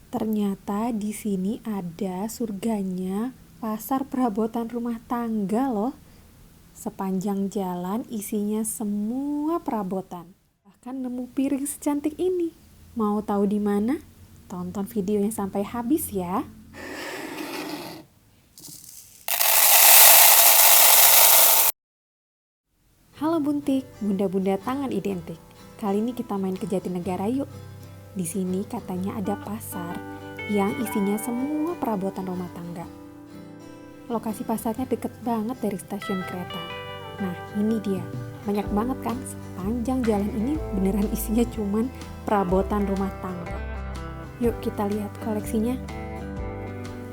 Ternyata di sini ada surganya pasar perabotan rumah tangga loh. Sepanjang jalan isinya semua perabotan. Bahkan nemu piring secantik ini. Mau tahu di mana? Tonton videonya sampai habis ya. Halo Buntik, bunda-bunda tangan identik. Kali ini kita main ke Jatinegara yuk. Di sini katanya ada pasar yang isinya semua perabotan rumah tangga. Lokasi pasarnya deket banget dari stasiun kereta. Nah ini dia, banyak banget kan, sepanjang jalan ini beneran isinya cuman perabotan rumah tangga. Yuk kita lihat koleksinya.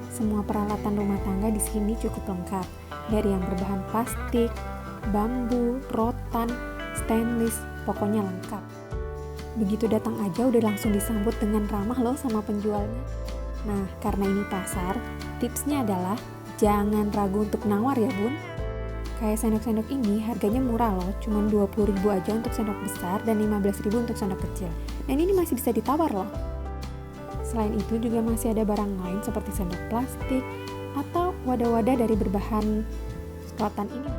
Semua peralatan rumah tangga di sini cukup lengkap, dari yang berbahan plastik, bambu, rotan, stainless, pokoknya lengkap. Begitu datang aja udah langsung disambut dengan ramah loh sama penjualnya. Nah, karena ini pasar, tipsnya adalah jangan ragu untuk nawar ya bun. Kayak sendok-sendok ini harganya murah loh, cuma 20.000 aja untuk sendok besar dan 15.000 untuk sendok kecil. Dan ini masih bisa ditawar loh. Selain itu juga masih ada barang lain seperti sendok plastik atau wadah-wadah dari berbahan rotan ini.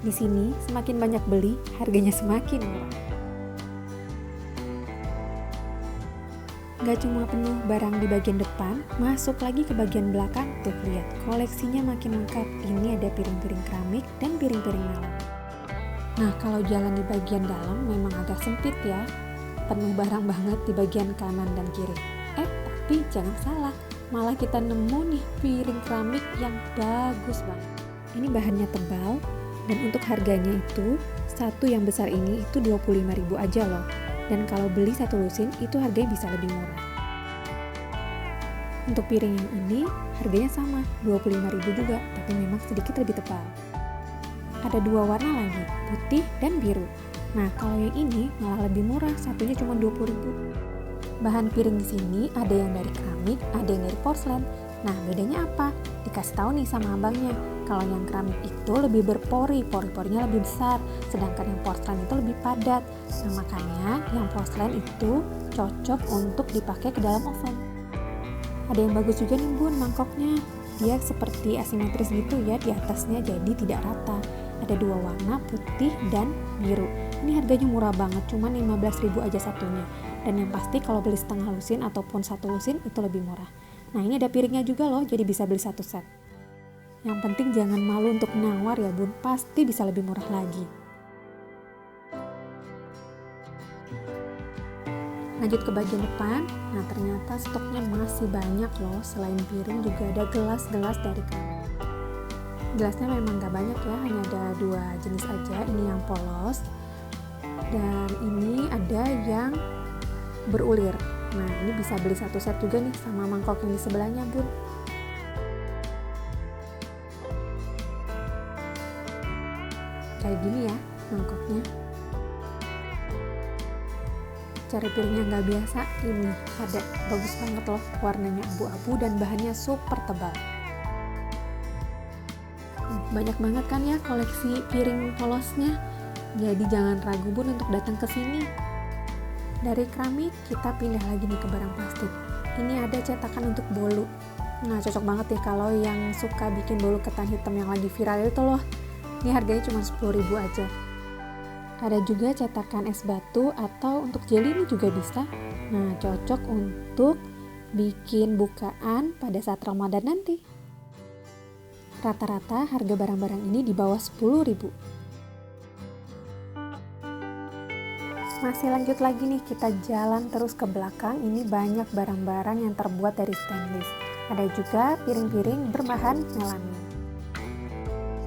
Di sini semakin banyak beli, harganya semakin murah. Gak cuma penuh barang di bagian depan, masuk lagi ke bagian belakang, tuh lihat koleksinya makin lengkap. Ini ada piring-piring keramik dan piring-piring malam. Nah kalau jalan di bagian dalam memang agak sempit ya, penuh barang banget di bagian kanan dan kiri. Tapi jangan salah, malah kita nemu nih piring keramik yang bagus banget. Ini bahannya tebal dan untuk harganya itu satu yang besar ini itu 25.000 aja loh. Dan kalau beli satu lusin itu harganya bisa lebih murah. Untuk piring yang ini harganya sama 25.000 juga, tapi memang sedikit lebih tebal. Ada dua warna lagi, putih dan biru. Nah kalau yang ini malah lebih murah, satunya cuma 20.000. Bahan piring di sini ada yang dari keramik, ada yang dari porselen. Nah bedanya apa? Dikasih tahu nih sama abangnya. Kalau yang keramik itu lebih berpori, pori-porinya lebih besar, sedangkan yang porselen itu lebih padat. Nah makanya yang porselen itu cocok untuk dipakai ke dalam oven. Ada yang bagus juga nih bun mangkoknya. Dia seperti asimetris gitu ya di atasnya, jadi tidak rata. Ada dua warna, putih dan biru. Ini harganya murah banget, cuma 15.000 aja satunya. Dan yang pasti kalau beli setengah lusin ataupun satu lusin itu lebih murah. Nah ini ada piringnya juga loh, jadi bisa beli satu set. Yang penting jangan malu untuk nawar ya bun, pasti bisa lebih murah lagi. Lanjut ke bagian depan, nah ternyata stoknya masih banyak loh. Selain piring juga ada gelas-gelas dari keramik. Gelasnya memang gak banyak ya, hanya ada dua jenis aja. Ini yang polos dan ini ada yang berulir. Nah ini bisa beli satu set juga nih sama mangkok yang di sebelahnya bun. Kayak gini ya mangkoknya. Cari piringnya nggak biasa, ini ada bagus banget loh, warnanya abu-abu dan bahannya super tebal. Banyak banget kan ya koleksi piring polosnya, jadi jangan ragu bun untuk datang ke sini. Dari keramik kita pindah lagi nih ke barang plastik. Ini ada cetakan untuk bolu. Nah cocok banget ya kalau yang suka bikin bolu ketan hitam yang lagi viral itu loh. Ini harganya cuma 10.000 aja. Ada juga cetakan es batu atau untuk jelly ini juga bisa. Nah cocok untuk bikin bukaan pada saat Ramadan nanti. Rata-rata harga barang-barang ini di bawah 10.000. Masih lanjut lagi nih, kita jalan terus ke belakang. Ini banyak barang-barang yang terbuat dari stainless. Ada juga piring-piring berbahan melamin.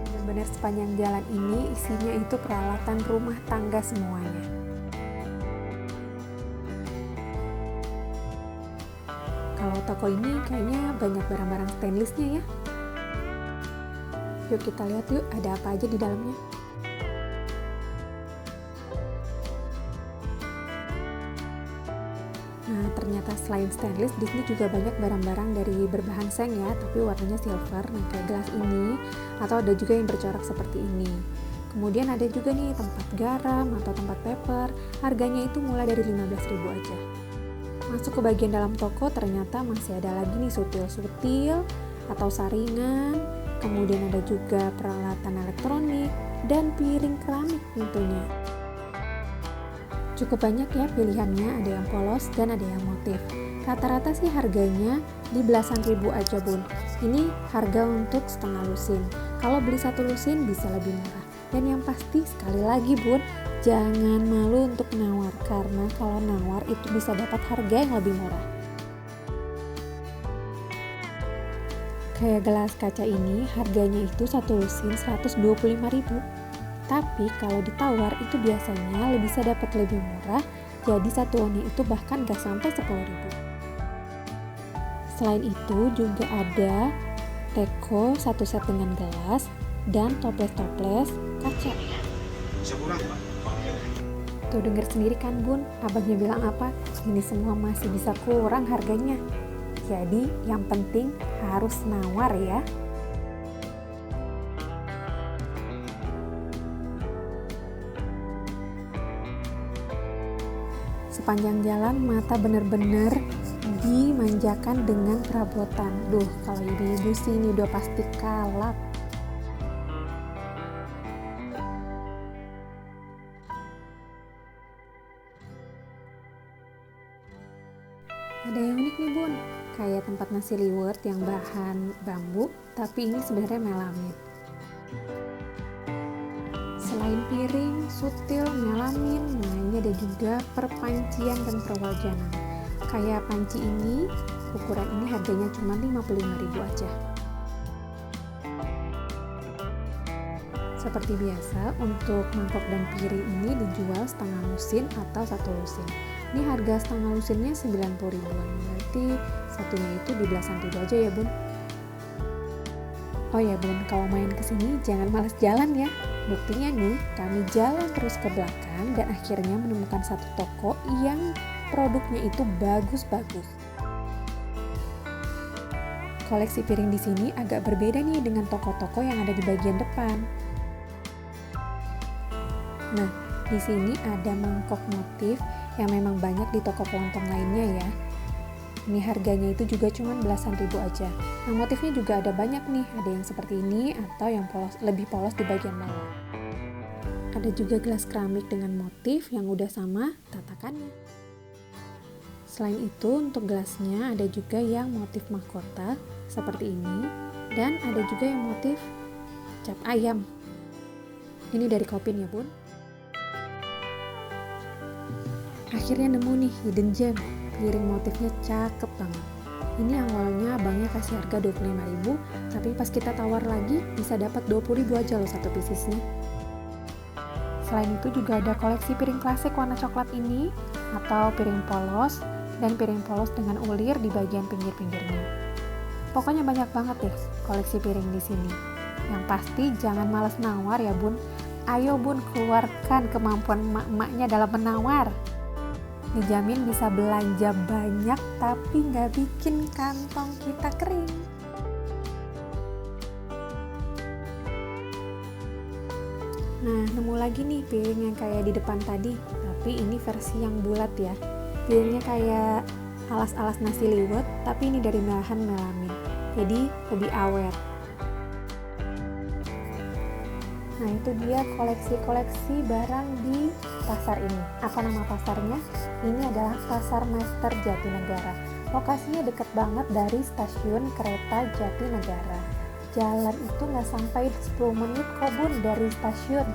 Benar-benar sepanjang jalan ini isinya itu peralatan rumah tangga semuanya. Kalau toko ini kayaknya banyak barang-barang stainlessnya ya. Yuk kita lihat yuk ada apa aja di dalamnya. Nah ternyata selain stainless di sini juga banyak barang-barang dari berbahan seng ya, tapi warnanya silver. Nah kayak gelas ini, atau ada juga yang bercorak seperti ini. Kemudian ada juga nih tempat garam atau tempat pepper, harganya itu mulai dari 15.000 aja. Masuk ke bagian dalam toko, ternyata masih ada lagi nih sutil-sutil atau saringan, kemudian ada juga peralatan elektronik dan piring keramik tentunya. Cukup banyak ya pilihannya, ada yang polos dan ada yang motif. Rata-rata sih harganya di belasan ribu aja bun. Ini harga untuk setengah lusin. Kalau beli satu lusin bisa lebih murah. Dan yang pasti sekali lagi bun, jangan malu untuk nawar, karena kalau nawar itu bisa dapat harga yang lebih murah. Kayak gelas kaca ini harganya itu satu lusin 125.000. Tapi kalau ditawar itu biasanya bisa dapat lebih murah, jadi satuannya itu bahkan gak sampai 10.000. Selain itu juga ada teko satu set dengan gelas dan toples-toples kaca. Tuh denger sendiri kan bun, abangnya bilang apa? Ini semua masih bisa kurang harganya. Jadi yang penting harus nawar ya. Sepanjang jalan mata bener-bener dimanjakan dengan perabotan. Duh, kalau ibu-ibu sih ini udah pasti kalap. Ada yang unik nih bun, kayak tempat nasi liwet yang bahan bambu, tapi ini sebenarnya melamin. Selain piring, sutil, melamin, nah ini ada juga perpancian dan perwajanan. Kayak panci ini, ukuran ini harganya cuma 55.000 aja. Seperti biasa, untuk mangkok dan piring ini dijual setengah lusin atau satu lusin. Ini harga setengah lusinnya 90.000-an, berarti satunya itu di belasan ribu aja ya bun. Oh ya bun, kalau main kesini jangan malas jalan ya. Buktinya nih, kami jalan terus ke belakang dan akhirnya menemukan satu toko yang produknya itu bagus-bagus. Koleksi piring di sini agak berbeda nih dengan toko-toko yang ada di bagian depan. Nah, di sini ada mangkok motif yang memang banyak di toko kelontong lainnya ya. Ini harganya itu juga cuma belasan ribu aja. Nah, motifnya juga ada banyak nih, ada yang seperti ini atau yang polos, lebih polos di bagian bawah. Ada juga gelas keramik dengan motif yang udah sama tatakannya. Selain itu, untuk gelasnya ada juga yang motif mahkota seperti ini dan ada juga yang motif cap ayam. Ini dari Kopin ya bun. Akhirnya nemu nih hidden gem. Piring motifnya cakep banget. Ini awalnya abangnya kasih harga 25.000, tapi pas kita tawar lagi bisa dapat 20.000 aja loh satu piecesnya. Selain itu juga ada koleksi piring klasik warna coklat ini atau piring polos dan piring polos dengan ulir di bagian pinggir-pinggirnya. Pokoknya banyak banget deh koleksi piring di sini. Yang pasti jangan malas nawar ya bun. Ayo bun, keluarkan kemampuan emak-emaknya dalam menawar. Dijamin bisa belanja banyak tapi nggak bikin kantong kita kering. Nah, nemu lagi nih piring yang kayak di depan tadi, tapi ini versi yang bulat ya. Piringnya kayak alas-alas nasi liwet, tapi ini dari bahan melamin, jadi lebih awet. Nah, itu dia koleksi-koleksi barang di pasar ini. Apa nama pasarnya? Ini adalah Pasar Master Jatinegara. Lokasinya dekat banget dari stasiun kereta Jatinegara. Jalan itu nggak sampai 10 menit kok bun dari stasiun.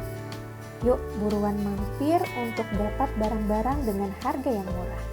Yuk buruan mampir untuk dapat barang-barang dengan harga yang murah.